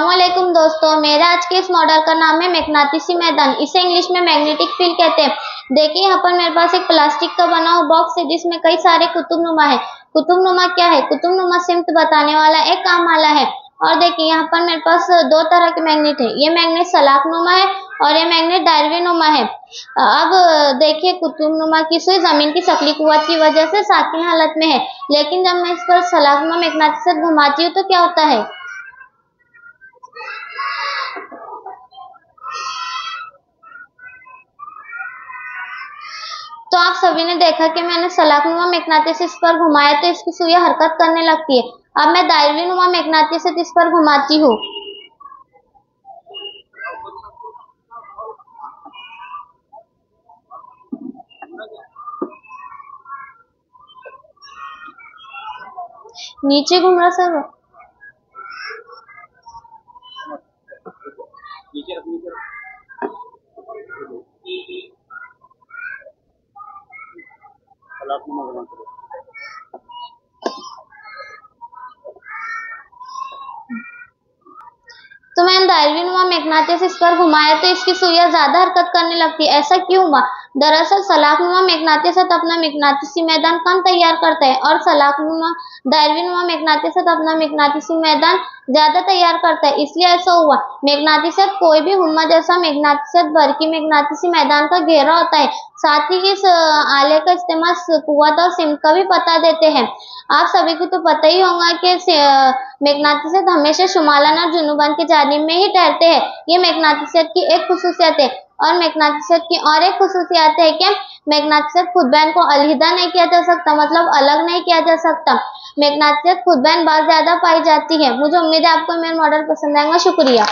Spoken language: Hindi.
अस्सलामुअलैकुम दोस्तों, मेरा आज के इस मॉडल का नाम है मैग्नेटिसी मैदान। इसे इंग्लिश में मैग्नेटिक फील्ड कहते हैं। देखिए यहाँ पर मेरे पास एक प्लास्टिक का बना हुआ बॉक्स है जिसमें कई सारे कुतुबनुमा है। कुतुबनुमा क्या है? कुतुबनुमा सिमत बताने वाला एक काम आला है। और देखिए यहाँ पर मेरे पास दो तरह के मैग्नेट है। ये मैग्नेट सलाखनुमा है और ये मैग्नेट डायरवेनुमा है। अब देखिए कुतुबनुमा की सुई जमीन की सकली कुव्वत की वजह से साकिन हालत में है, लेकिन जब मैं इस पर सलाखनुमा मैग्नेटिक घुमाती हूँ तो क्या होता है? तो आप सभी ने देखा कि मैंने सलाखनुमा मैग्नेटिस पर घुमाया तो इसकी सुइयां हरकत करने लगती है। अब मैं दायरवीनुमा मैग्नेटिस इस पर घुमाती हूँ। नीचे घूम रहा सर। तो मैंने दायरवीनुमा मैग्नेटिस पर घुमाया तो इसकी सुइयां ज्यादा हरकत करने लगती है। ऐसा क्यों हुआ? दरअसल सलाखनुमा मैग्नेटिस अपना मैग्नेटिसी मैदान कम तैयार करता है और दायरवीनुमा मैग्नेटिस अपना मैग्नेटिसी मैदान ज्यादा तैयार करता है, इसलिए ऐसा हुआ। मैग्नेटिस कोई भी हुम्मा जैसा मैग्नेटिस बरकी मैग्नेटिसी मैदान का घेरा होता है। साथ ही इस आले का इस्तेमाल कुव्वत और सिमत का भी पता देते हैं। आप सभी को तो पता ही होगा कि मैग्नेटिस हमेशा शुमालन और जुनूबन की जानिब में ही ठहरते हैं। ये मैग्नेटिस की एक खुसूसियत है। और मैग्नेटिस की और एक खुसूसियत है कि मैग्नेटिस खुदबैन को अलहिदा नहीं किया जा सकता, मतलब अलग नहीं किया जा सकता। मैग्नेटिस खुदबैन बहुत ज्यादा पाई जाती है। मुझे उम्मीद है आपको मेरा मॉडल पसंद आएगा। शुक्रिया।